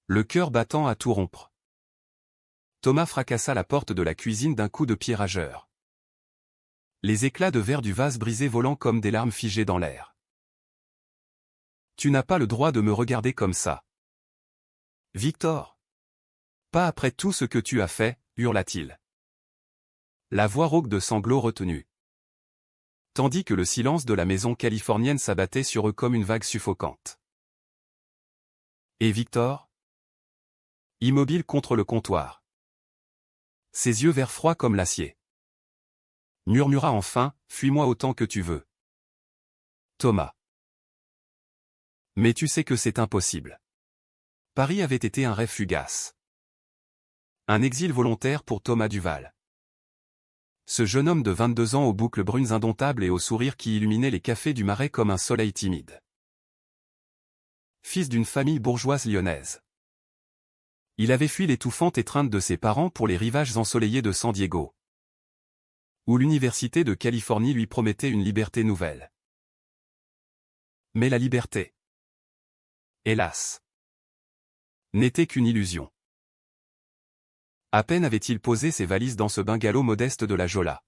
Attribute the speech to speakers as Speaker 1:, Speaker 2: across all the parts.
Speaker 1: le cœur battant à tout rompre. Thomas fracassa la porte de la cuisine d'un coup de pied rageur. Les éclats de verre du vase brisé volant comme des larmes figées dans l'air. « Tu n'as pas le droit de me regarder comme ça. Victor. Pas après tout ce que tu as fait, hurla-t-il. La voix rauque de sanglots retenus. Tandis que le silence de la maison californienne s'abattait sur eux comme une vague suffocante. Et Victor? Immobile contre le comptoir. Ses yeux verts froids comme l'acier. Murmura enfin, fuis-moi autant que tu veux. Thomas. Mais tu sais que c'est impossible. Paris avait été un rêve fugace. Un exil volontaire pour Thomas Duval. Ce jeune homme de 22 ans aux boucles brunes indomptables et au sourire qui illuminait les cafés du Marais comme un soleil timide. Fils d'une famille bourgeoise lyonnaise. Il avait fui l'étouffante étreinte de ses parents pour les rivages ensoleillés de San Diego, où l'université de Californie lui promettait une liberté nouvelle. Mais la liberté, hélas, n'était qu'une illusion. À peine avait-il posé ses valises dans ce bungalow modeste de la Jolla,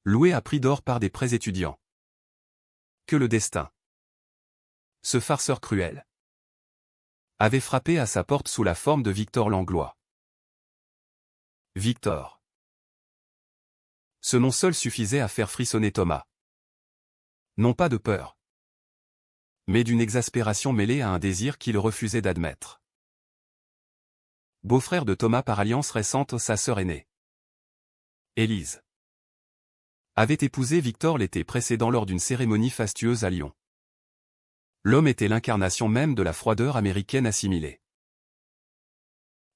Speaker 1: loué à prix d'or par des prêts étudiants, que le destin, ce farceur cruel, avait frappé à sa porte sous la forme de Victor Langlois. Victor. Ce nom seul suffisait à faire frissonner Thomas. Non pas de peur, mais d'une exaspération mêlée à un désir qu'il refusait d'admettre. Beau-frère de Thomas par alliance récente, sa sœur aînée, Élise, avait épousé Victor l'été précédent lors d'une cérémonie fastueuse à Lyon. L'homme était l'incarnation même de la froideur américaine assimilée.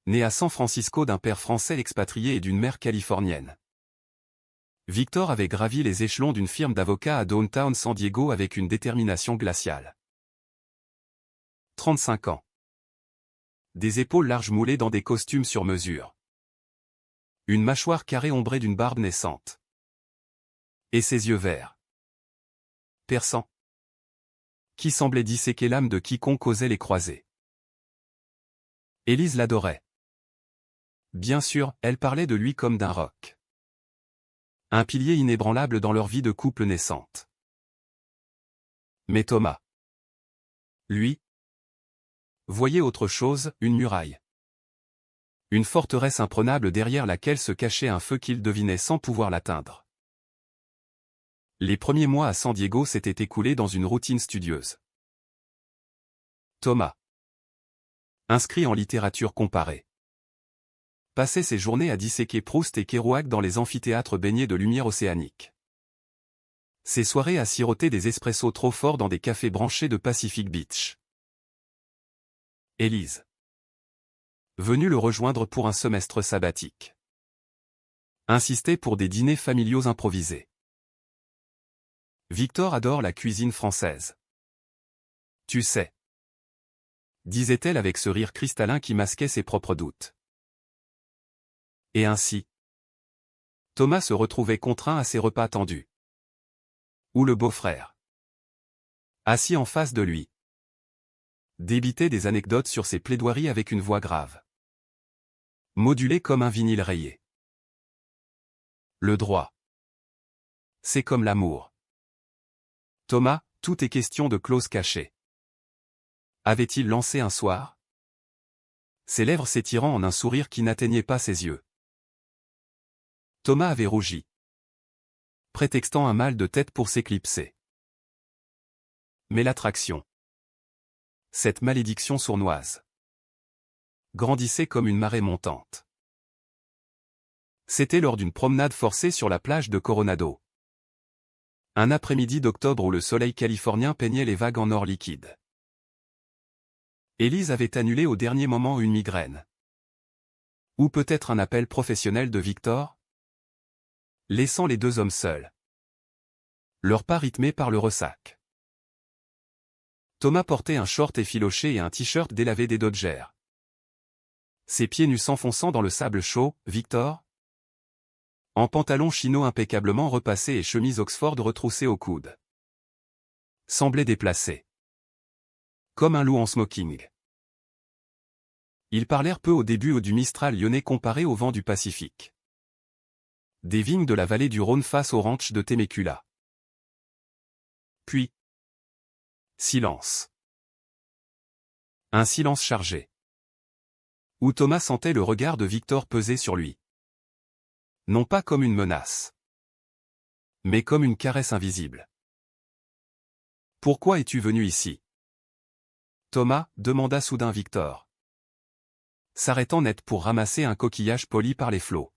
Speaker 1: Né à San Francisco d'un père français expatrié et d'une mère californienne, Victor avait gravi les échelons d'une firme d'avocats à Downtown San Diego avec une détermination glaciale. 35 ans. Des épaules larges moulées dans des costumes sur mesure. Une mâchoire carrée ombrée d'une barbe naissante. Et ses yeux verts, perçants, qui semblaient disséquer l'âme de quiconque osait les croiser. Élise l'adorait. Bien sûr, elle parlait de lui comme d'un roc. Un pilier inébranlable dans leur vie de couple naissante. Mais Thomas, lui, voyait autre chose, une muraille. Une forteresse imprenable derrière laquelle se cachait un feu qu'il devinait sans pouvoir l'atteindre. Les premiers mois à San Diego s'étaient écoulés dans une routine studieuse. Thomas, inscrit en littérature comparée, passait ses journées à disséquer Proust et Kerouac dans les amphithéâtres baignés de lumière océanique. Ses soirées à siroter des espressos trop forts dans des cafés branchés de Pacific Beach. Élise, venue le rejoindre pour un semestre sabbatique, insistait pour des dîners familiaux improvisés. Victor adore la cuisine française. Tu sais, disait-elle avec ce rire cristallin qui masquait ses propres doutes. Et ainsi, Thomas se retrouvait contraint à ses repas tendus. Où le beau-frère, assis en face de lui, débitait des anecdotes sur ses plaidoiries avec une voix grave, modulée comme un vinyle rayé. Le droit, c'est comme l'amour. Thomas, tout est question de clauses cachées. Avait-il lancé un soir? Ses lèvres s'étirant en un sourire qui n'atteignait pas ses yeux. Thomas avait rougi, prétextant un mal de tête pour s'éclipser. Mais l'attraction, cette malédiction sournoise, grandissait comme une marée montante. C'était lors d'une promenade forcée sur la plage de Coronado. Un après-midi d'octobre où le soleil californien peignait les vagues en or liquide. Élise avait annulé au dernier moment une migraine. Ou peut-être un appel professionnel de Victor? Laissant les deux hommes seuls. Leur pas rythmé par le ressac. Thomas portait un short effiloché et un t-shirt délavé des Dodgers. Ses pieds nus s'enfonçant dans le sable chaud, Victor? En pantalon chino impeccablement repassé et chemise Oxford retroussée au coude. Semblait déplacé. Comme un loup en smoking. Ils parlèrent peu au début du Mistral lyonnais comparé au vent du Pacifique. Des vignes de la vallée du Rhône face au ranch de Temecula. Puis, silence. Un silence chargé. Où Thomas sentait le regard de Victor peser sur lui. Non pas comme une menace, mais comme une caresse invisible. « Pourquoi es-tu venu ici ?» Thomas, demanda soudain Victor, s'arrêtant net pour ramasser un coquillage poli par les flots.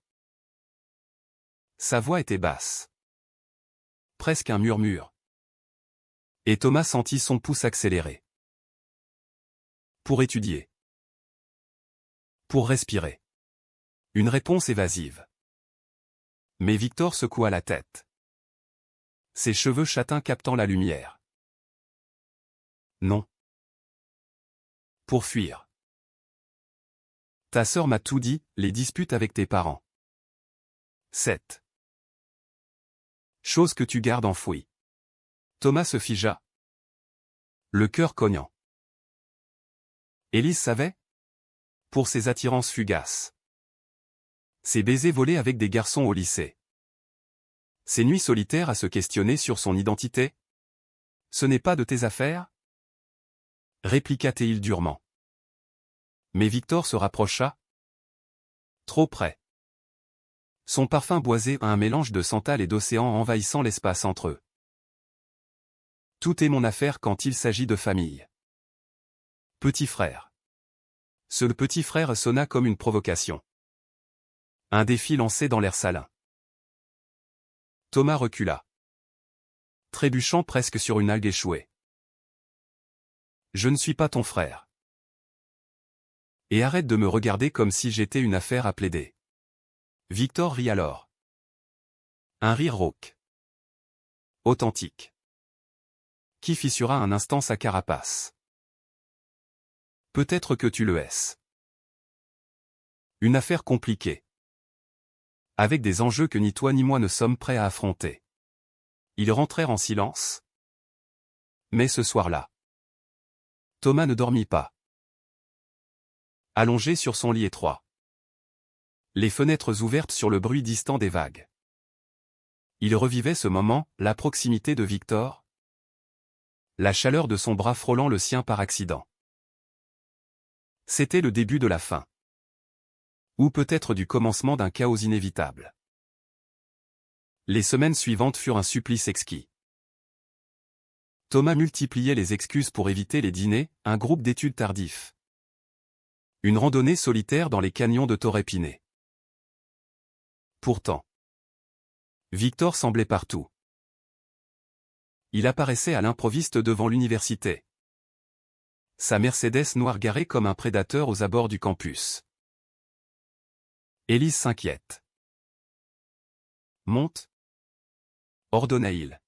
Speaker 1: Sa voix était basse. Presque un murmure. Et Thomas sentit son pouce accélérer. Pour étudier. Pour respirer. Une réponse évasive. Mais Victor secoua la tête. Ses cheveux châtains captant la lumière. Non. Pour fuir. Ta sœur m'a tout dit, les disputes avec tes parents. 7. Chose que tu gardes enfouie. Thomas se figea. Le cœur cognant. Élise savait? Pour ses attirances fugaces. Ses baisers volés avec des garçons au lycée. Ses nuits solitaires à se questionner sur son identité. Ce n'est pas de tes affaires? Répliqua Théil durement. Mais Victor se rapprocha. Trop près. Son parfum boisé a un mélange de santal et d'océan envahissant l'espace entre eux. Tout est mon affaire quand il s'agit de famille. Petit frère. Ce petit frère sonna comme une provocation. Un défi lancé dans l'air salin. Thomas recula. Trébuchant presque sur une algue échouée. Je ne suis pas ton frère. Et arrête de me regarder comme si j'étais une affaire à plaider. Victor rit alors. Un rire rauque. Authentique. Qui fissura un instant sa carapace. Peut-être que tu le es. Une affaire compliquée. Avec des enjeux que ni toi ni moi ne sommes prêts à affronter. Ils rentrèrent en silence. Mais ce soir-là, Thomas ne dormit pas. Allongé sur son lit étroit. Les fenêtres ouvertes sur le bruit distant des vagues. Il revivait ce moment, la proximité de Victor. La chaleur de son bras frôlant le sien par accident. C'était le début de la fin. Ou peut-être du commencement d'un chaos inévitable. Les semaines suivantes furent un supplice exquis. Thomas multipliait les excuses pour éviter les dîners, un groupe d'études tardif. Une randonnée solitaire dans les canyons de Torrépinay. Pourtant, Victor semblait partout. Il apparaissait à l'improviste devant l'université. Sa Mercedes noire garée comme un prédateur aux abords du campus. Élise s'inquiète. Monte, ordonna-il.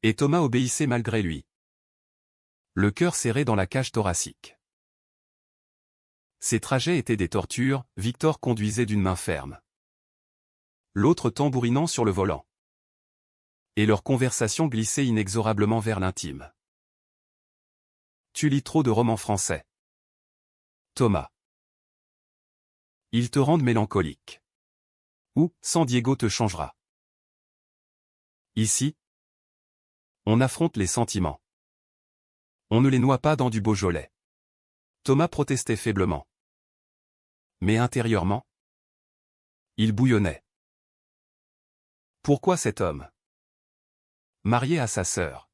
Speaker 1: Et Thomas obéissait malgré lui. Le cœur serré dans la cage thoracique. Ces trajets étaient des tortures, Victor conduisait d'une main ferme. L'autre tambourinant sur le volant. Et leur conversation glissait inexorablement vers l'intime. Tu lis trop de romans français. Thomas. Ils te rendent mélancolique. Ou, San Diego te changera. Ici, on affronte les sentiments. On ne les noie pas dans du Beaujolais. Thomas protestait faiblement. Mais intérieurement, il bouillonnait. Pourquoi cet homme, marié à sa sœur,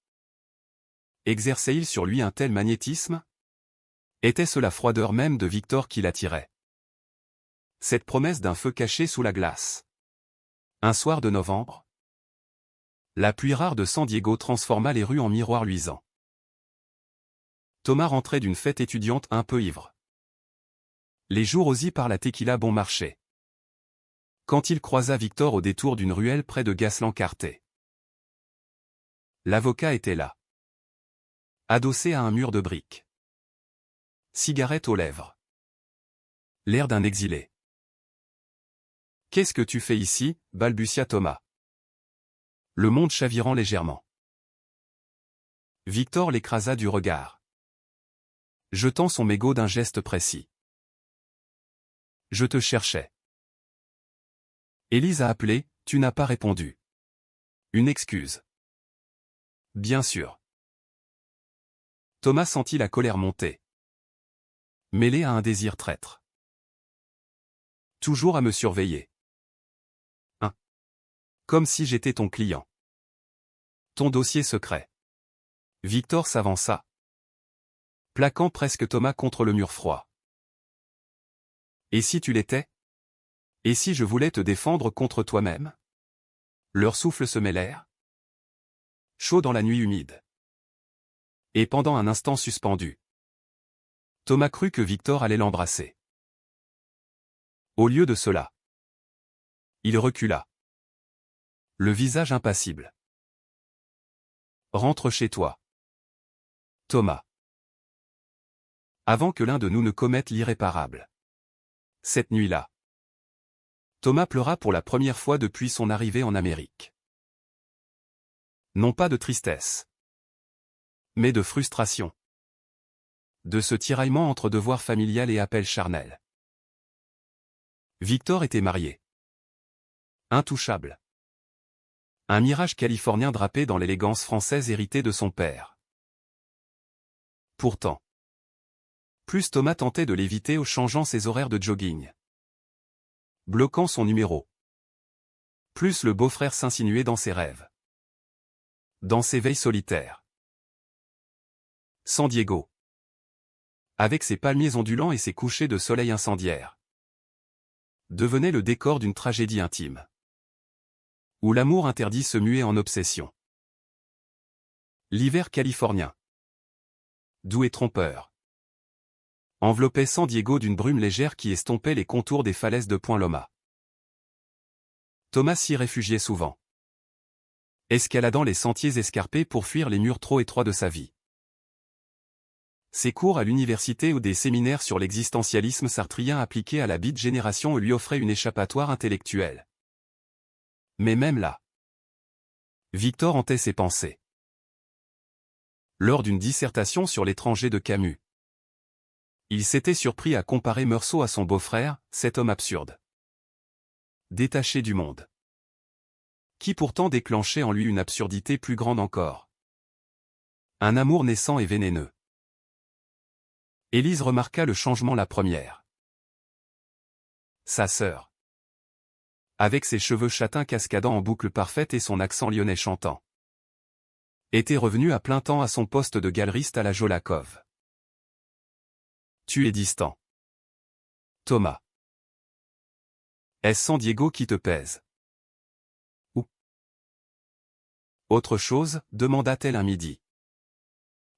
Speaker 1: exerçait-il sur lui un tel magnétisme? Était-ce la froideur même de Victor qui l'attirait? Cette promesse d'un feu caché sous la glace. Un soir de novembre, la pluie rare de San Diego transforma les rues en miroirs luisants. Thomas rentrait d'une fête étudiante un peu ivre. Les jours osis par la tequila bon marché. Quand il croisa Victor au détour d'une ruelle près de Gasland-Carté. L'avocat était là. Adossé à un mur de briques. Cigarette aux lèvres. L'air d'un exilé. « Qu'est-ce que tu fais ici ?» balbutia Thomas. Le monde chavirant légèrement. Victor l'écrasa du regard. Jetant son mégot d'un geste précis. Je te cherchais. Élise a appelé, tu n'as pas répondu. Une excuse. Bien sûr. Thomas sentit la colère monter. Mêlée à un désir traître. Toujours à me surveiller. Comme si j'étais ton client. Ton dossier secret. Victor s'avança, plaquant presque Thomas contre le mur froid. Et si tu l'étais? Et si je voulais te défendre contre toi-même? Leurs souffles se mêlèrent. Chaud dans la nuit humide. Et pendant un instant suspendu, Thomas crut que Victor allait l'embrasser. Au lieu de cela, il recula. Le visage impassible. Rentre chez toi. Thomas. Avant que l'un de nous ne commette l'irréparable. Cette nuit-là, Thomas pleura pour la première fois depuis son arrivée en Amérique. Non pas de tristesse, mais de frustration. De ce tiraillement entre devoir familial et appel charnel. Victor était marié. Intouchable. Un mirage californien drapé dans l'élégance française héritée de son père. Pourtant, plus Thomas tentait de l'éviter en changeant ses horaires de jogging, bloquant son numéro, plus le beau-frère s'insinuait dans ses rêves, dans ses veilles solitaires. San Diego, avec ses palmiers ondulants et ses couchers de soleil incendiaires, devenait le décor d'une tragédie intime, où l'amour interdit se muait en obsession. L'hiver californien, doux et trompeur, enveloppait San Diego d'une brume légère qui estompait les contours des falaises de Point Loma. Thomas s'y réfugiait souvent, escaladant les sentiers escarpés pour fuir les murs trop étroits de sa vie. Ses cours à l'université ou des séminaires sur l'existentialisme sartrien appliqué à la Beat génération lui offraient une échappatoire intellectuelle. Mais même là, Victor hantait ses pensées. Lors d'une dissertation sur l'étranger de Camus, il s'était surpris à comparer Meursault à son beau-frère, cet homme absurde, détaché du monde, qui pourtant déclenchait en lui une absurdité plus grande encore. Un amour naissant et vénéneux. Élise remarqua le changement la première. Sa sœur, avec ses cheveux châtains cascadant en boucles parfaites et son accent lyonnais chantant, était revenue à plein temps à son poste de galeriste à la Jolakov. Tu es distant. Thomas. Est-ce San Diego qui te pèse? Ou autre chose, demanda-t-elle un midi,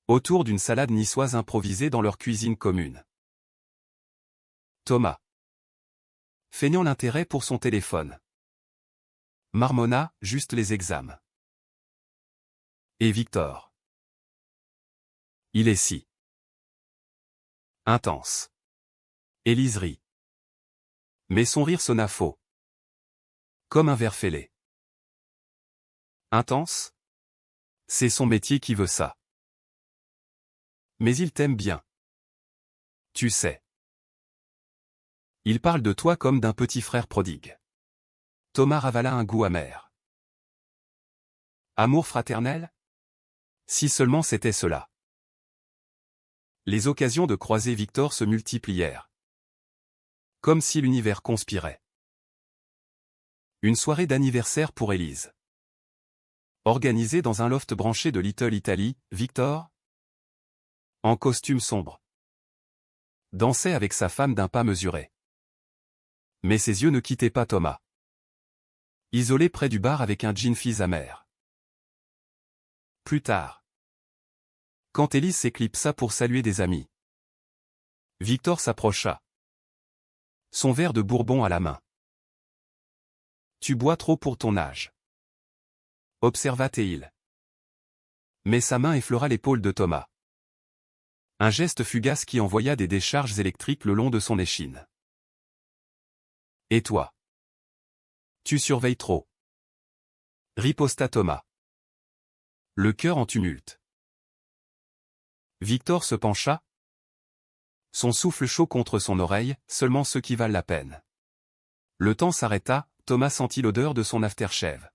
Speaker 1: autour d'une salade niçoise improvisée dans leur cuisine commune. Thomas, feignant l'intérêt pour son téléphone, marmonna, juste les examens. Et Victor. Il est si intense. Élise rit. Mais son rire sonna faux. Comme un ver fêlé. Intense? C'est son métier qui veut ça. Mais il t'aime bien. Tu sais. Il parle de toi comme d'un petit frère prodigue. Thomas ravala un goût amer. Amour fraternel? Si seulement c'était cela. Les occasions de croiser Victor se multiplièrent. Comme si l'univers conspirait. Une soirée d'anniversaire pour Élise. Organisée dans un loft branché de Little Italy, Victor, en costume sombre, dansait avec sa femme d'un pas mesuré. Mais ses yeux ne quittaient pas Thomas. Isolé près du bar avec un gin fizz amer. Plus tard, quand Élise s'éclipsa pour saluer des amis, Victor s'approcha, son verre de bourbon à la main. Tu bois trop pour ton âge, observa-t-il. Mais sa main effleura l'épaule de Thomas. Un geste fugace qui envoya des décharges électriques le long de son échine. Et toi? Tu surveilles trop, riposta Thomas, le cœur en tumulte. Victor se pencha, Son souffle chaud contre son oreille, seulement ceux qui valent la peine. Le temps s'arrêta, Thomas sentit l'odeur de son aftershave.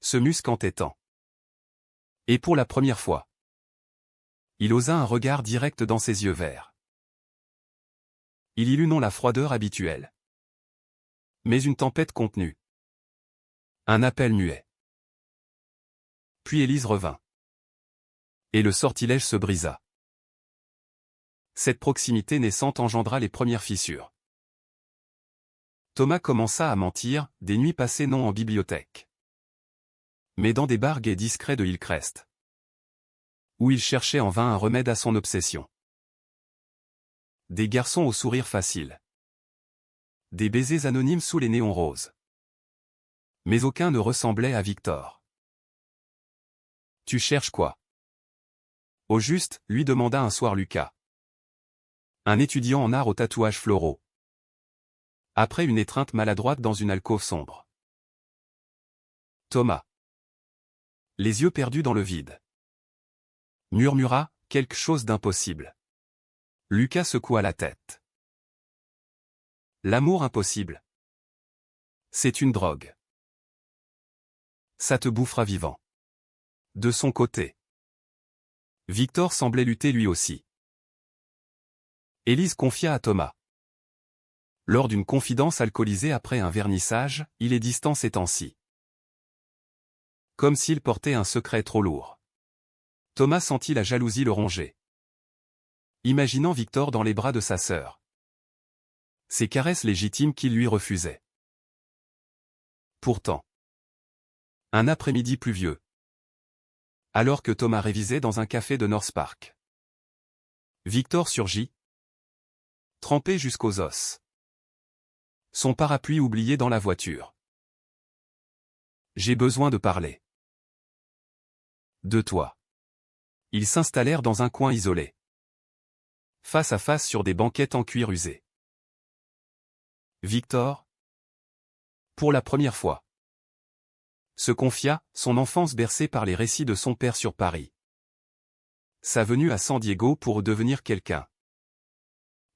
Speaker 1: Ce musc entêtant. Et pour la première fois, il osa un regard direct dans ses yeux verts. Il y lut non la froideur habituelle, mais une tempête contenue. Un appel muet. Puis Élise revint. Et le sortilège se brisa. Cette proximité naissante engendra les premières fissures. Thomas commença à mentir, des nuits passées non en bibliothèque, mais dans des bars gays discrets de Hillcrest, où il cherchait en vain un remède à son obsession. Des garçons au sourire facile. Des baisers anonymes sous les néons roses. Mais aucun ne ressemblait à Victor. « Tu cherches quoi ?» Au juste, lui demanda un soir Lucas. Un étudiant en art aux tatouages floraux. Après une étreinte maladroite dans une alcôve sombre. Thomas, les yeux perdus dans le vide, murmura quelque chose d'impossible. Lucas secoua la tête. L'amour impossible. C'est une drogue. Ça te bouffera vivant. De son côté, Victor semblait lutter lui aussi. Élise confia à Thomas. Lors d'une confidence alcoolisée après un vernissage, il est distant ces temps-ci. Comme s'il portait un secret trop lourd. Thomas sentit la jalousie le ronger. Imaginant Victor dans les bras de sa sœur. Ces caresses légitimes qu'il lui refusait. Pourtant, un après-midi pluvieux. Alors que Thomas révisait dans un café de North Park. Victor surgit, trempé jusqu'aux os. Son parapluie oublié dans la voiture. J'ai besoin de parler. De toi. Ils s'installèrent dans un coin isolé. Face à face sur des banquettes en cuir usé. Victor, pour la première fois, se confia, son enfance bercée par les récits de son père sur Paris. Sa venue à San Diego pour devenir quelqu'un.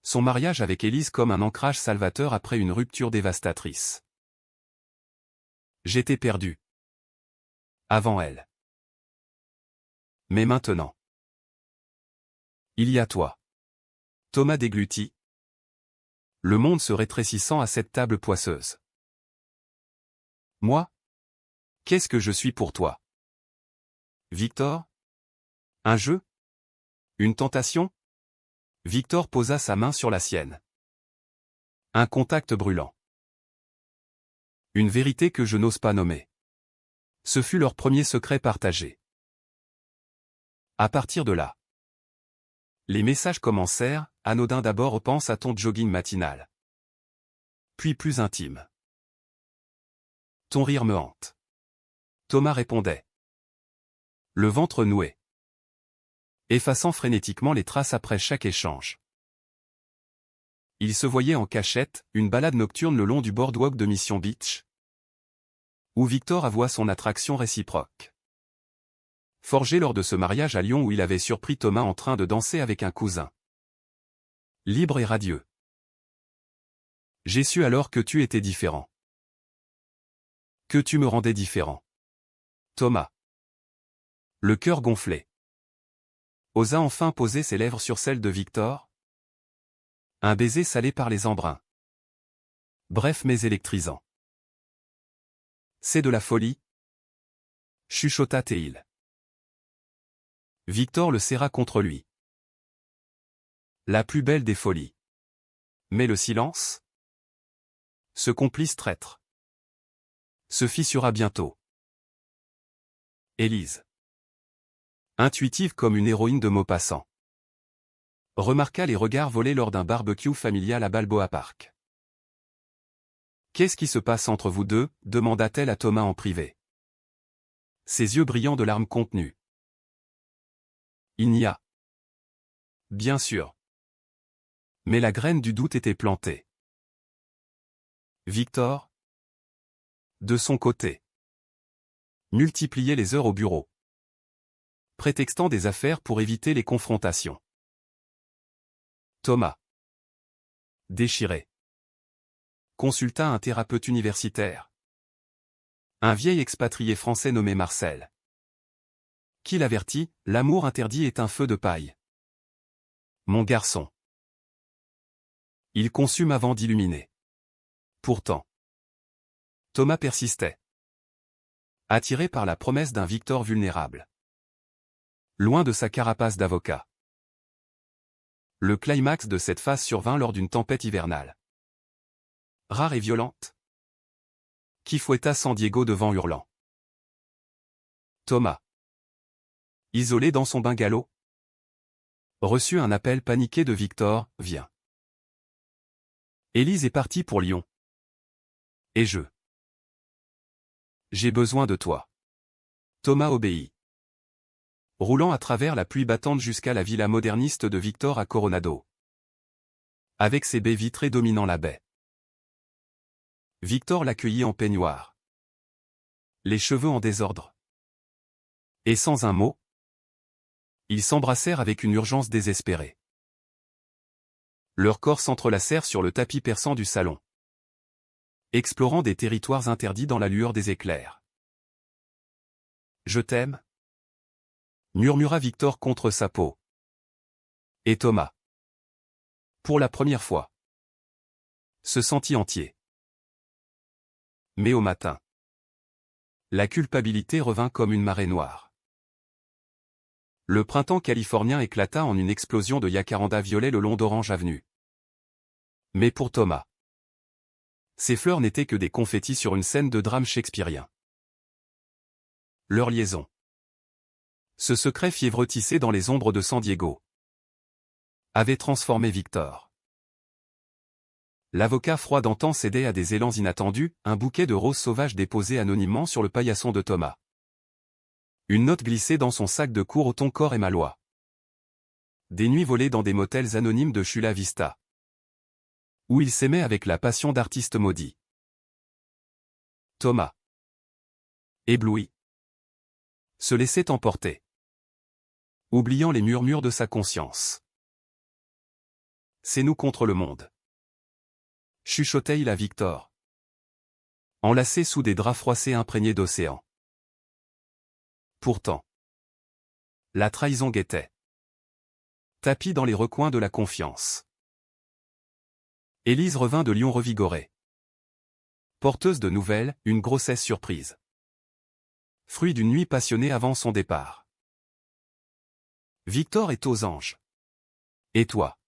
Speaker 1: Son mariage avec Élise comme un ancrage salvateur après une rupture dévastatrice. J'étais perdu. Avant elle. Mais maintenant. Il y a toi. Thomas déglutit. Le monde se rétrécissant à cette table poisseuse. Moi? Qu'est-ce que je suis pour toi? Victor? Un jeu? Une tentation? Victor posa sa main sur la sienne. Un contact brûlant. Une vérité que je n'ose pas nommer. Ce fut leur premier secret partagé. À partir de là, les messages commencèrent, anodins d'abord repense à ton jogging matinal. Puis plus intime. Ton rire me hante. Thomas répondait. Le ventre noué. Effaçant frénétiquement les traces après chaque échange. Il se voyait en cachette, une balade nocturne le long du boardwalk de Mission Beach, où Victor avoua son attraction réciproque. Forgé lors de ce mariage à Lyon où il avait surpris Thomas en train de danser avec un cousin. Libre et radieux. J'ai su alors que tu étais différent. Que tu me rendais différent. Thomas. Le cœur gonflé. Osa enfin poser ses lèvres sur celles de Victor. Un baiser salé par les embruns. Bref mais électrisant. C'est de la folie. Chuchota Théil. Victor le serra contre lui. La plus belle des folies. Mais le silence? Ce complice traître. Se fissura bientôt. Élise. Intuitive comme une héroïne de Maupassant. Remarqua les regards volés lors d'un barbecue familial à Balboa Park. Qu'est-ce qui se passe entre vous deux? Demanda-t-elle à Thomas en privé. Ses yeux brillants de larmes contenues. Il n'y a. Bien sûr. Mais la graine du doute était plantée. Victor, de son côté, multipliait les heures au bureau, prétextant des affaires pour éviter les confrontations. Thomas. Déchiré. Consulta un thérapeute universitaire. Un vieil expatrié français nommé Marcel. Qui l'avertit, l'amour interdit est un feu de paille. Mon garçon. Il consume avant d'illuminer. Pourtant. Thomas persistait. Attiré par la promesse d'un Victor vulnérable. Loin de sa carapace d'avocat. Le climax de cette phase survint lors d'une tempête hivernale. Rare et violente. Qui fouetta San Diego de vent hurlant. Thomas. Isolé dans son bungalow. Reçut un appel paniqué de Victor, viens. Élise est partie pour Lyon. Et je. J'ai besoin de toi. Thomas obéit. Roulant à travers la pluie battante jusqu'à la villa moderniste de Victor à Coronado. Avec ses baies vitrées dominant la baie. Victor l'accueillit en peignoir. Les cheveux en désordre. Et sans un mot, ils s'embrassèrent avec une urgence désespérée. Leurs corps s'entrelacèrent sur le tapis perçant du salon. Explorant des territoires interdits dans la lueur des éclairs. Je t'aime, murmura Victor contre sa peau. Et Thomas, pour la première fois, se sentit entier. Mais au matin, la culpabilité revint comme une marée noire. Le printemps californien éclata en une explosion de jacaranda violet le long d'Orange Avenue. Mais pour Thomas, ces fleurs n'étaient que des confettis sur une scène de drame shakespearien. Leur liaison. Ce secret fiévreux tissé dans les ombres de San Diego avait transformé Victor. L'avocat froid d'antan cédait à des élans inattendus, un bouquet de roses sauvages déposé anonymement sur le paillasson de Thomas. Une note glissée dans son sac de cour au ton corps et malois. Des nuits volées dans des motels anonymes de Chula Vista. Où il s'aimait avec la passion d'artiste maudit. Thomas. Ébloui. Se laissait emporter. Oubliant les murmures de sa conscience. C'est nous contre le monde. Chuchotait-il à Victor. Enlacé sous des draps froissés imprégnés d'océan. Pourtant. La trahison guettait. Tapis dans les recoins de la confiance. Élise revint de Lyon revigorée. Porteuse de nouvelles, une grossesse surprise. Fruit d'une nuit passionnée avant son départ. Victor est aux anges. Et toi?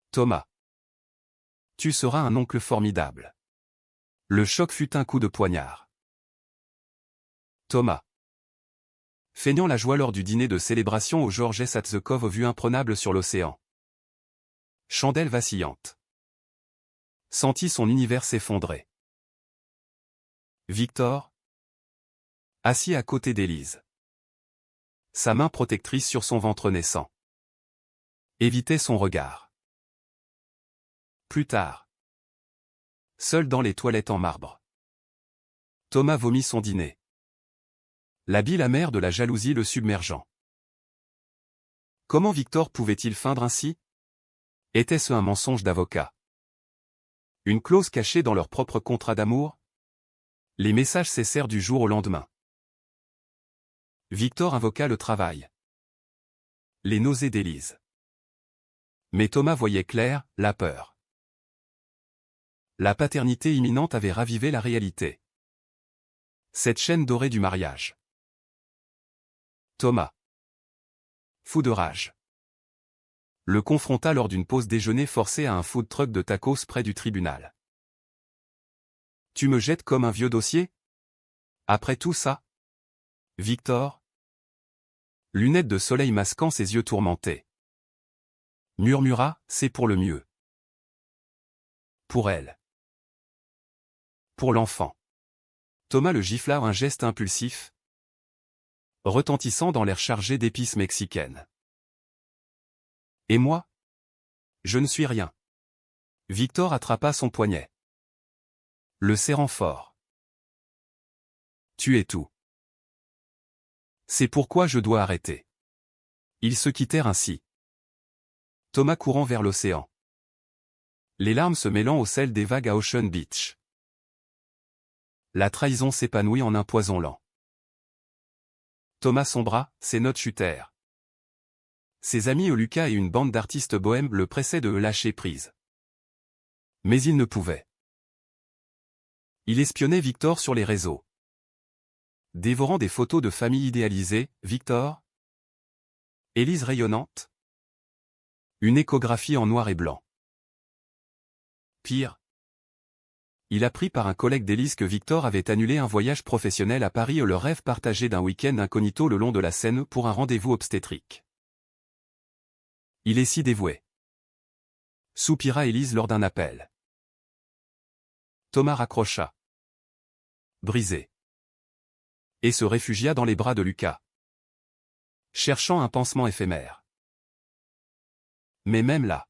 Speaker 1: Thomas. Tu seras un oncle formidable. Le choc fut un coup de poignard. Thomas. Feignant la joie lors du dîner de célébration au Georges at the Cove, vue imprenable sur l'océan. Chandelle vacillante. Sentit son univers s'effondrer. Victor. Assis à côté d'Élise. Sa main protectrice sur son ventre naissant. Évitait son regard. Plus tard. Seul dans les toilettes en marbre. Thomas vomit son dîner. La bile amère de la jalousie le submergeant. Comment Victor pouvait-il feindre ainsi? Était-ce un mensonge d'avocat? Une clause cachée dans leur propre contrat d'amour? Les messages cessèrent du jour au lendemain. Victor invoqua le travail. Les nausées d'Élise. Mais Thomas voyait clair, la peur. La paternité imminente avait ravivé la réalité. Cette chaîne dorée du mariage. Thomas. Fou de rage. Le confronta lors d'une pause déjeuner forcée à un food truck de tacos près du tribunal. Tu me jettes comme un vieux dossier? Après tout ça? Victor? Lunettes de soleil masquant ses yeux tourmentés. Murmura, c'est pour le mieux. Pour elle. Pour l'enfant. Thomas le gifla, un geste impulsif, retentissant dans l'air chargé d'épices mexicaines. Et moi? Je ne suis rien. Victor attrapa son poignet. Le serrant fort. Tu es tout. C'est pourquoi je dois arrêter. Ils se quittèrent ainsi. Thomas courant vers l'océan. Les larmes se mêlant au sel des vagues à Ocean Beach. La trahison s'épanouit en un poison lent. Thomas sombra, ses notes chutèrent. Ses amis Lucas et une bande d'artistes bohèmes le pressaient de lâcher prise. Mais il ne pouvait. Il espionnait Victor sur les réseaux. Dévorant des photos de famille idéalisées, Victor, Élise rayonnante. Une échographie en noir et blanc. Pire. Il apprit par un collègue d'Élise que Victor avait annulé un voyage professionnel à Paris et le rêve partagé d'un week-end incognito le long de la Seine pour un rendez-vous obstétrique. Il est si dévoué. Soupira Élise lors d'un appel. Thomas raccrocha. Brisé. Et se réfugia dans les bras de Lucas. Cherchant un pansement éphémère. Mais même là.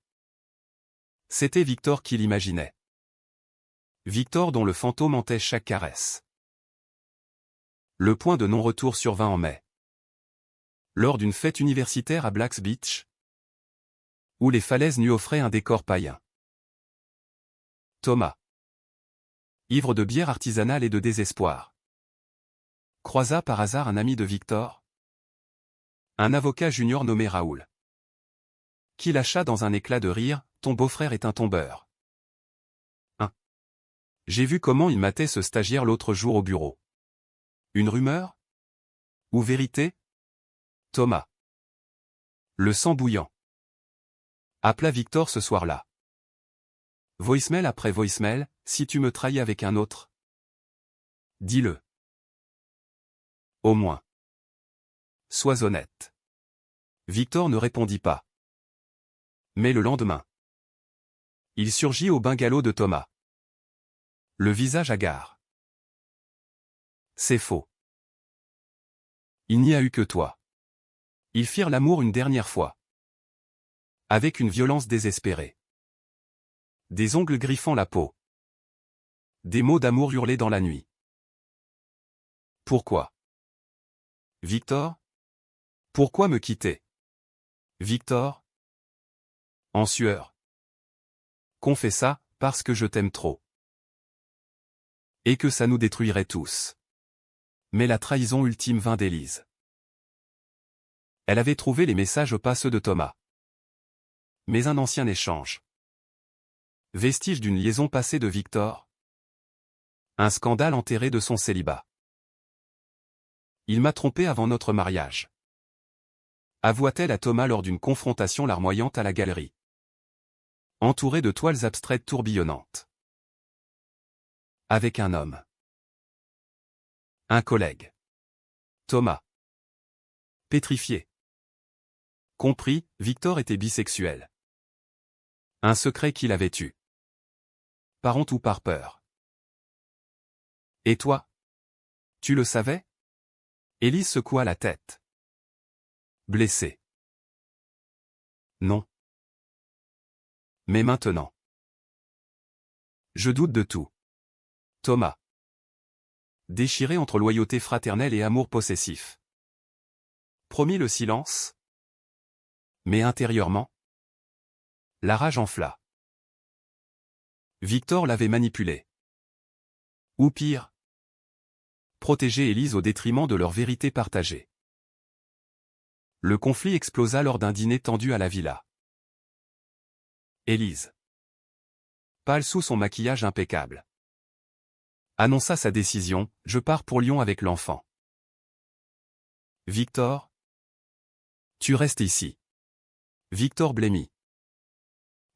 Speaker 1: C'était Victor qui l'imaginait. Victor dont le fantôme hantait chaque caresse. Le point de non-retour survint en mai. Lors d'une fête universitaire à Blacks Beach, où les falaises nues offraient un décor païen. Thomas, ivre de bière artisanale et de désespoir, croisa par hasard un ami de Victor, un avocat junior nommé Raoul, qui lâcha dans un éclat de rire, « Ton beau-frère est un tombeur. » J'ai vu comment il matait ce stagiaire l'autre jour au bureau. Une rumeur? Ou vérité? Thomas, le sang bouillant, appela Victor ce soir-là. Voicemail après voicemail, si tu me trahis avec un autre. Dis-le. Au moins. Sois honnête. Victor ne répondit pas. Mais le lendemain, il surgit au bungalow de Thomas. Le visage hagard. C'est faux. Il n'y a eu que toi. Ils firent l'amour une dernière fois. Avec une violence désespérée. Des ongles griffant la peau. Des mots d'amour hurlés dans la nuit. Pourquoi? Victor? Pourquoi me quitter? Victor? En sueur. Confessa, parce que je t'aime trop. Et que ça nous détruirait tous. Mais la trahison ultime vint d'Élise. Elle avait trouvé les messages au passe de Thomas. Mais un ancien échange. Vestige d'une liaison passée de Victor. Un scandale enterré de son célibat. Il m'a trompé avant notre mariage. Avoua-t-elle à Thomas lors d'une confrontation larmoyante à la galerie. Entourée de toiles abstraites tourbillonnantes. Avec un homme. Un collègue. Thomas. Pétrifié. Compris, Victor était bisexuel. Un secret qu'il avait eu. Par honte ou par peur. Et toi? Tu le savais? Élise secoua la tête. Blessé. Non. Mais maintenant. Je doute de tout. Thomas. Déchiré entre loyauté fraternelle et amour possessif. Promit le silence. Mais intérieurement, la rage enfla. Victor l'avait manipulé. Ou pire, protéger Élise au détriment de leur vérité partagée. Le conflit explosa lors d'un dîner tendu à la villa. Élise, pâle sous son maquillage impeccable, annonça sa décision, « Je pars pour Lyon avec l'enfant. » Victor, tu restes ici. Victor blêmit.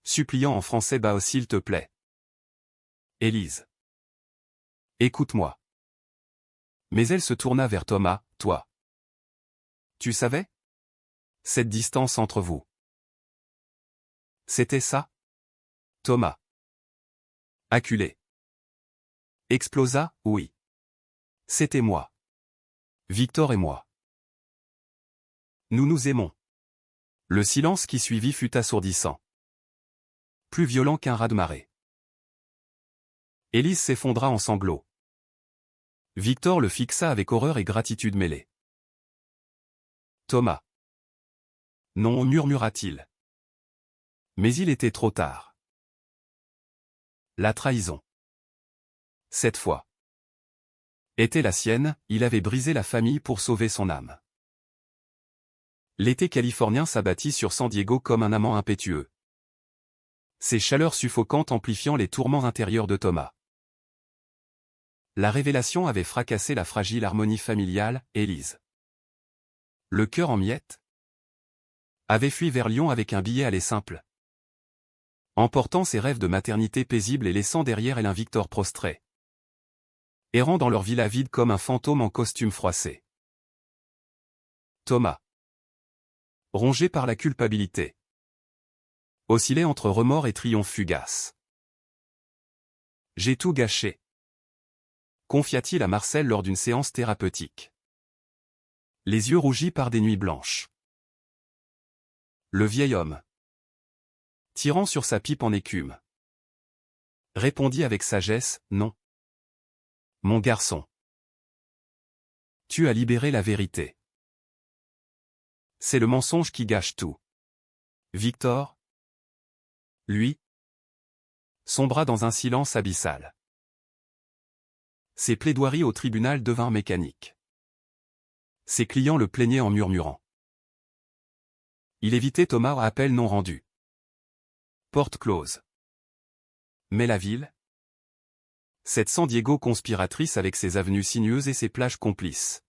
Speaker 1: Suppliant en français, bah s'il te plaît. Élise. Écoute-moi. Mais elle se tourna vers Thomas, toi. Tu savais? Cette distance entre vous. C'était ça? Thomas. Acculé. Explosa, oui. C'était moi. Victor et moi. Nous nous aimons. Le silence qui suivit fut assourdissant. Plus violent qu'un raz-de-marée. Élise s'effondra en sanglots. Victor le fixa avec horreur et gratitude mêlée. Thomas. Non, murmura-t-il. Mais il était trop tard. La trahison. Cette fois était la sienne, il avait brisé la famille pour sauver son âme. L'été californien s'abattit sur San Diego comme un amant impétueux. Ses chaleurs suffocantes amplifiant les tourments intérieurs de Thomas. La révélation avait fracassé la fragile harmonie familiale, Élise. Le cœur en miettes, avait fui vers Lyon avec un billet aller simple. Emportant ses rêves de maternité paisible et laissant derrière elle un Victor prostré. Errant dans leur villa vide comme un fantôme en costume froissé. Thomas. Rongé par la culpabilité. Oscillait entre remords et triomphe fugace. J'ai tout gâché. Confia-t-il à Marcel lors d'une séance thérapeutique. Les yeux rougis par des nuits blanches. Le vieil homme, tirant sur sa pipe en écume, répondit avec sagesse, non. Mon garçon. Tu as libéré la vérité. C'est le mensonge qui gâche tout. Victor, lui, sombra dans un silence abyssal. Ses plaidoiries au tribunal devinrent mécaniques. Ses clients le plaignaient en murmurant. Il évitait Thomas à appel non rendu. Porte close. Mais la ville? Cette San Diego conspiratrice avec ses avenues sinueuses et ses plages complices.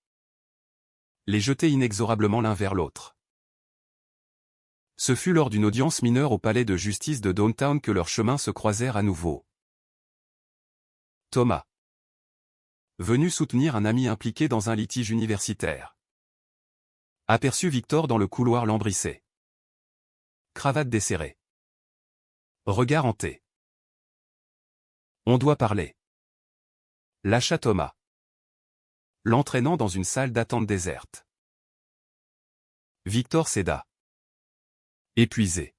Speaker 1: Les jetait inexorablement l'un vers l'autre. Ce fut lors d'une audience mineure au palais de justice de Downtown que leurs chemins se croisèrent à nouveau. Thomas, venu soutenir un ami impliqué dans un litige universitaire, aperçut Victor dans le couloir lambrissé. Cravate desserrée. Regard hanté. On doit parler. Lâcha Thomas, l'entraînant dans une salle d'attente déserte. Victor céda. Épuisé.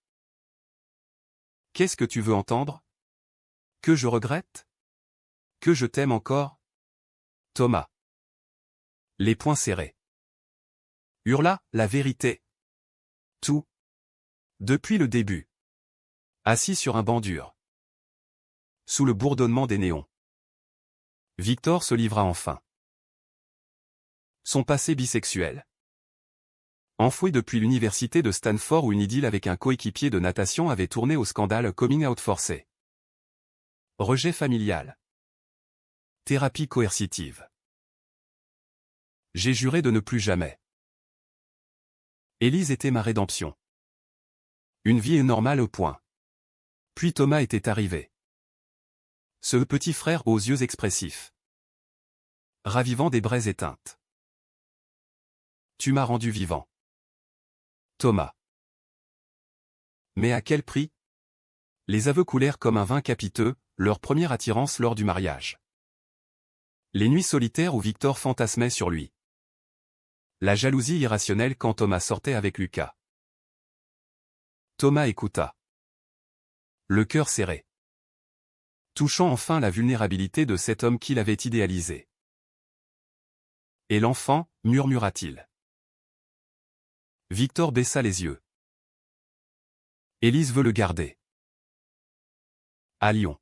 Speaker 1: Qu'est-ce que tu veux entendre? Que je regrette? Que je t'aime encore? Thomas, les poings serrés, hurla la vérité. Tout. Depuis le début. Assis sur un banc dur. Sous le bourdonnement des néons. Victor se livra enfin. Son passé bisexuel. Enfoui depuis l'université de Stanford où une idylle avec un coéquipier de natation avait tourné au scandale coming out forcé. Rejet familial. Thérapie coercitive. J'ai juré de ne plus jamais. Élise était ma rédemption. Une vie normale au point. Puis Thomas était arrivé. Ce petit frère aux yeux expressifs. Ravivant des braises éteintes. Tu m'as rendu vivant. Thomas. Mais à quel prix? Les aveux coulèrent comme un vin capiteux, leur première attirance lors du mariage. Les nuits solitaires où Victor fantasmait sur lui. La jalousie irrationnelle quand Thomas sortait avec Lucas. Thomas écouta. Le cœur serré. Touchant enfin la vulnérabilité de cet homme qu'il avait idéalisé. Et l'enfant, murmura-t-il. Victor baissa les yeux. Élise veut le garder. À Lyon.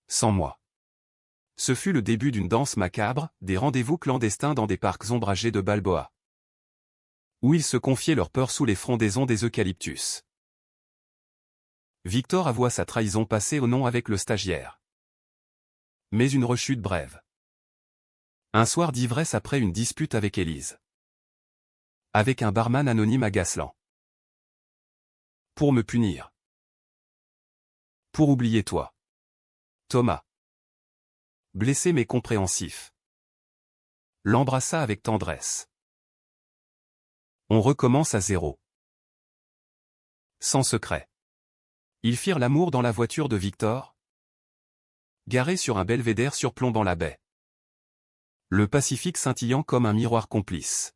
Speaker 1: Sans moi. Ce fut le début d'une danse macabre, des rendez-vous clandestins dans des parcs ombragés de Balboa. Où ils se confiaient leurs peurs sous les frondaisons des eucalyptus. Victor avoua sa trahison passée au nom avec le stagiaire. Mais une rechute brève. Un soir d'ivresse après une dispute avec Élise. Avec un barman anonyme agaçant. Pour me punir. Pour oublier toi. Thomas. Blessé mais compréhensif. L'embrassa avec tendresse. On recommence à zéro. Sans secret. Ils firent l'amour dans la voiture de Victor, garée sur un belvédère surplombant la baie. Le Pacifique scintillant comme un miroir complice.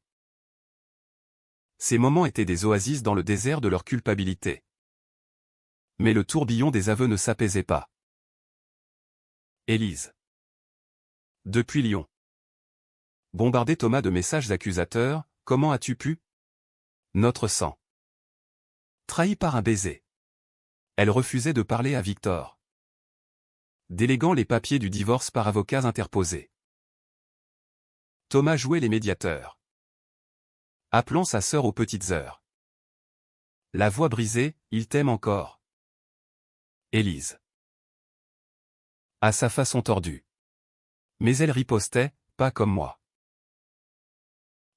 Speaker 1: Ces moments étaient des oasis dans le désert de leur culpabilité. Mais le tourbillon des aveux ne s'apaisait pas. Élise. Depuis Lyon. Bombardé Thomas de messages accusateurs, comment as-tu pu? Notre sang. Trahie par un baiser. Elle refusait de parler à Victor, déléguant les papiers du divorce par avocats interposés. Thomas jouait les médiateurs, appelant sa sœur aux petites heures. La voix brisée, il t'aime encore. Élise. À sa façon tordue. Mais elle ripostait, pas comme moi.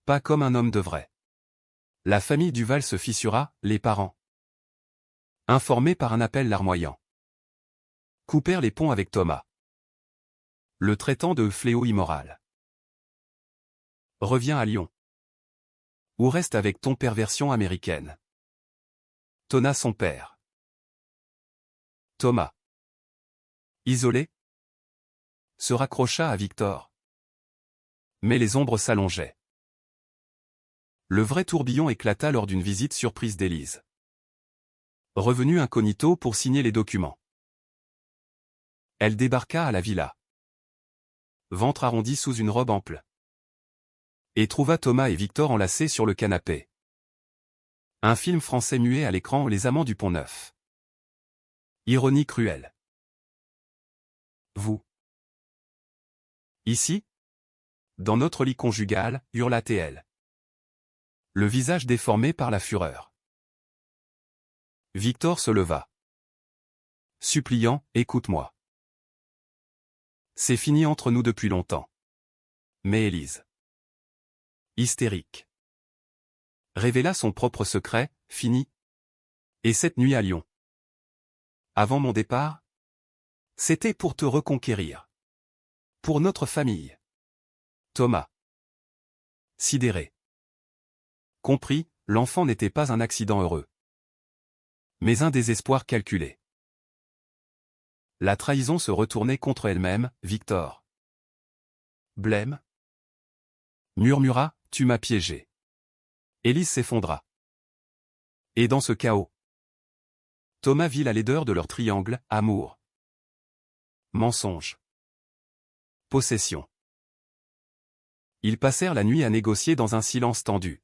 Speaker 1: Pas comme un homme devrait. La famille Duval se fissura, les parents, informés par un appel larmoyant, coupèrent les ponts avec Thomas, le traitant de fléau immoral. Reviens à Lyon. Ou reste avec ton perversion américaine. Tonna son père. Thomas, isolé, se raccrocha à Victor. Mais les ombres s'allongeaient. Le vrai tourbillon éclata lors d'une visite surprise d'Élise. Revenue incognito pour signer les documents. Elle débarqua à la villa, ventre arrondi sous une robe ample, et trouva Thomas et Victor enlacés sur le canapé. Un film français muet à l'écran, Les Amants du Pont-Neuf. Ironie cruelle. Vous. Ici? Dans notre lit conjugal, hurla-t-elle, le visage déformé par la fureur. Victor se leva. Suppliant, écoute-moi. C'est fini entre nous depuis longtemps. Mais Élise, hystérique, révéla son propre secret, fini. Et cette nuit à Lyon, avant mon départ, c'était pour te reconquérir. Pour notre famille. Thomas. Sidéré. Compris, l'enfant n'était pas un accident heureux, mais un désespoir calculé. La trahison se retournait contre elle-même, Victor. Blême. Murmura, tu m'as piégé. Élise s'effondra. Et dans ce chaos, Thomas vit la laideur de leur triangle, amour, mensonge, possession. Ils passèrent la nuit à négocier dans un silence tendu.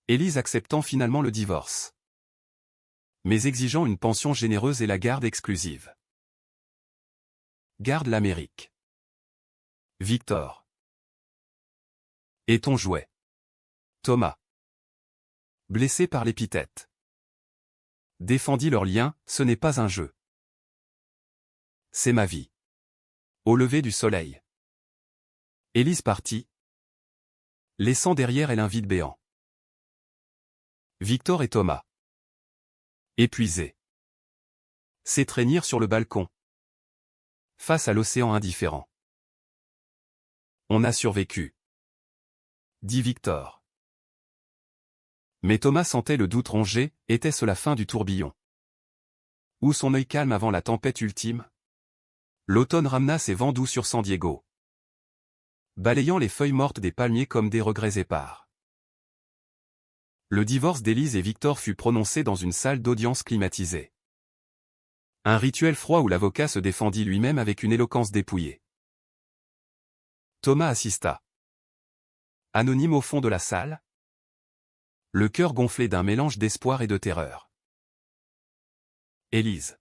Speaker 1: Élise acceptant finalement le divorce, mais exigeant une pension généreuse et la garde exclusive. Garde l'Amérique. Victor. Et ton jouet. Thomas. Blessé par l'épithète. Défendit leur lien, ce n'est pas un jeu. C'est ma vie. Au lever du soleil. Élise partit, laissant derrière elle un vide béant. Victor et Thomas, épuisés, s'étreignirent sur le balcon, face à l'océan indifférent. On a survécu, dit Victor. Mais Thomas sentait le doute ronger, était-ce la fin du tourbillon? Ou son œil calme avant la tempête ultime? L'automne ramena ses vents doux sur San Diego, balayant les feuilles mortes des palmiers comme des regrets épars. Le divorce d'Élise et Victor fut prononcé dans une salle d'audience climatisée. Un rituel froid où l'avocat se défendit lui-même avec une éloquence dépouillée. Thomas assista. Anonyme au fond de la salle, le cœur gonflé d'un mélange d'espoir et de terreur. Élise,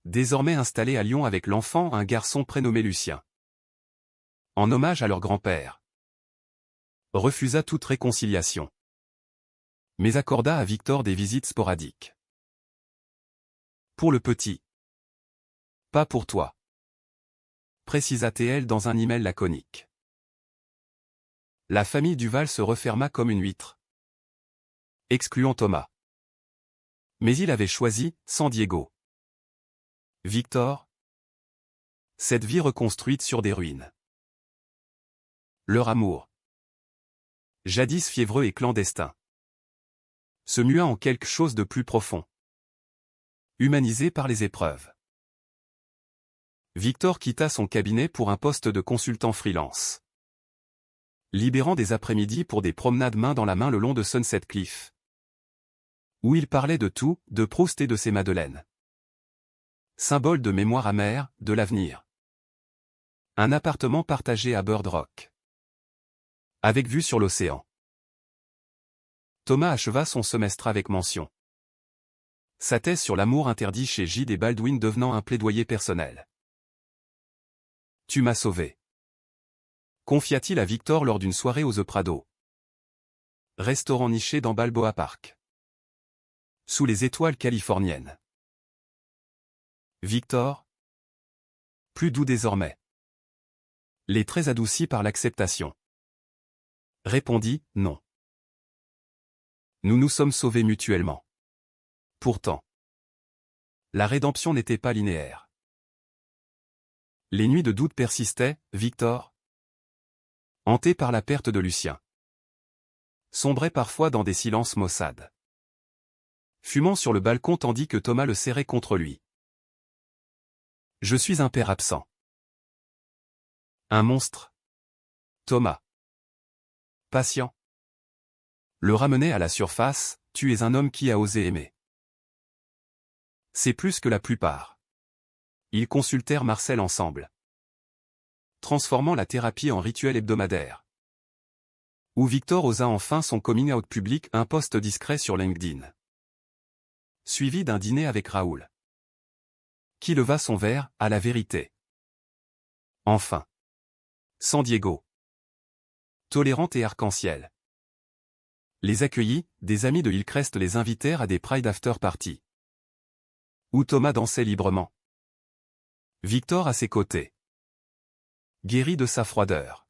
Speaker 1: désormais installée à Lyon avec l'enfant, un garçon prénommé Lucien, en hommage à leur grand-père, refusa toute réconciliation, mais accorda à Victor des visites sporadiques. Pour le petit. Pas pour toi, précisa-t-elle dans un email laconique. La famille Duval se referma comme une huître, excluant Thomas. Mais il avait choisi San Diego. Victor. Cette vie reconstruite sur des ruines. Leur amour, jadis fiévreux et clandestin, se mua en quelque chose de plus profond, humanisé par les épreuves. Victor quitta son cabinet pour un poste de consultant freelance, libérant des après-midi pour des promenades main dans la main le long de Sunset Cliff, où il parlait de tout, de Proust et de ses madeleines. Symbole de mémoire amère, de l'avenir. Un appartement partagé à Bird Rock, avec vue sur l'océan. Thomas acheva son semestre avec mention. Sa thèse sur l'amour interdit chez Gide et Baldwin devenant un plaidoyer personnel. « Tu m'as sauvé », confia-t-il à Victor lors d'une soirée au The Prado. Restaurant niché dans Balboa Park. Sous les étoiles californiennes. Victor, plus doux désormais. Les traits adoucis par l'acceptation. Répondit, non. Nous nous sommes sauvés mutuellement. Pourtant, la rédemption n'était pas linéaire. Les nuits de doute persistaient, Victor, hanté par la perte de Lucien, sombrait parfois dans des silences maussades, fumant sur le balcon tandis que Thomas le serrait contre lui. Je suis un père absent. Un monstre. Thomas, patient, le ramenait à la surface, tu es un homme qui a osé aimer. C'est plus que la plupart. Ils consultèrent Marcel ensemble, transformant la thérapie en rituel hebdomadaire. Où Victor osa enfin son coming out public, un post discret sur LinkedIn. Suivi d'un dîner avec Raoul, qui leva son verre, à la vérité. Enfin. San Diego. Tolérante et arc-en-ciel. Les accueillis, des amis de Hillcrest les invitèrent à des Pride After Party, où Thomas dansait librement. Victor à ses côtés. Guéri de sa froideur.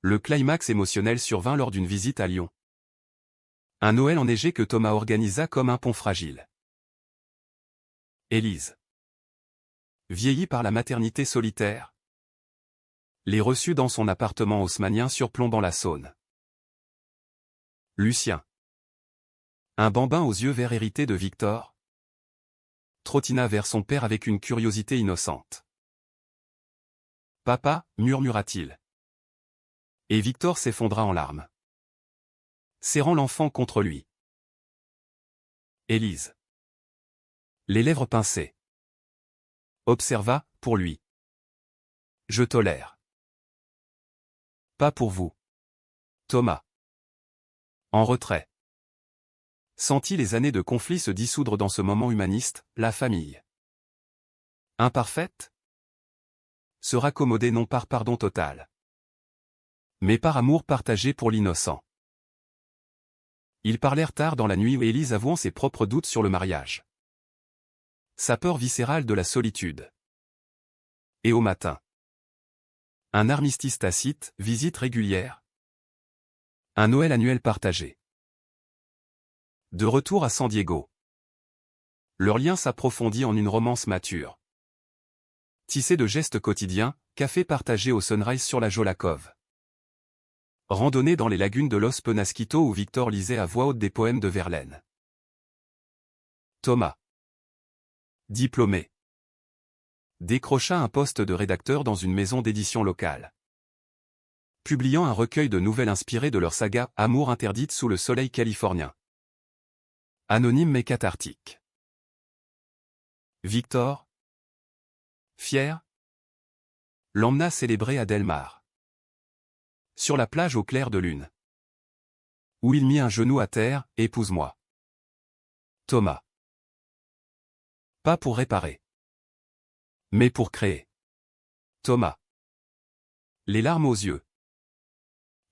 Speaker 1: Le climax émotionnel survint lors d'une visite à Lyon. Un Noël enneigé que Thomas organisa comme un pont fragile. Élise, vieillie par la maternité solitaire, les reçut dans son appartement haussmannien surplombant la Saône. Lucien, un bambin aux yeux verts hérité de Victor, trottina vers son père avec une curiosité innocente. « Papa » murmura-t-il. Et Victor s'effondra en larmes, serrant l'enfant contre lui. Élise, les lèvres pincées, observa, pour lui. Je tolère. Pas pour vous. Thomas. En retrait. Sentit les années de conflit se dissoudre dans ce moment humaniste, la famille. Imparfaite se raccommoder non par pardon total, mais par amour partagé pour l'innocent. Ils parlèrent tard dans la nuit, Élise avouant ses propres doutes sur le mariage, sa peur viscérale de la solitude. Et au matin, un armistice tacite, visite régulière, un Noël annuel partagé. De retour à San Diego, leur lien s'approfondit en une romance mature, tissée de gestes quotidiens, café partagé au sunrise sur la Jolla Cove, randonnée dans les lagunes de Los Penasquitos où Victor lisait à voix haute des poèmes de Verlaine. Thomas, diplômé, décrocha un poste de rédacteur dans une maison d'édition locale, publiant un recueil de nouvelles inspirées de leur saga « Amour interdite sous le soleil californien ». Anonyme mais cathartique. Victor, fier, l'emmena célébrer à Del Mar, sur la plage au clair de lune, où il mit un genou à terre, « Épouse-moi. » Thomas. Pas pour réparer, mais pour créer. Thomas, les larmes aux yeux,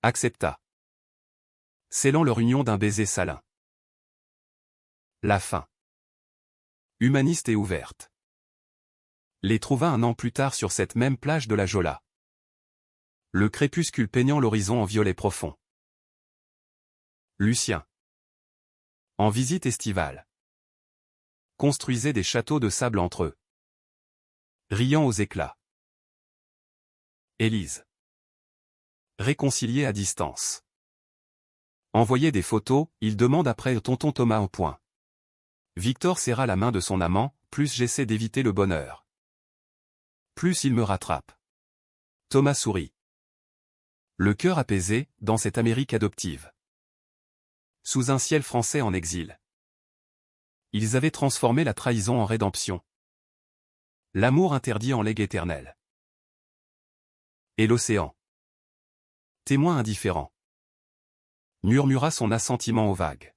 Speaker 1: accepta, scellant leur union d'un baiser salin. La fin, humaniste et ouverte, les trouva un an plus tard sur cette même plage de la Jolla, le crépuscule peignant l'horizon en violet profond. Lucien, en visite estivale, construisait des châteaux de sable entre eux, riant aux éclats. Élise, réconciliée à distance, envoyait des photos, il demande après tonton Thomas au point. Victor serra la main de son amant, plus j'essaie d'éviter le bonheur, plus il me rattrape. Thomas sourit, le cœur apaisé, dans cette Amérique adoptive. Sous un ciel français en exil, ils avaient transformé la trahison en rédemption, l'amour interdit en legs éternel. Et l'océan, témoin indifférent, murmura son assentiment aux vagues.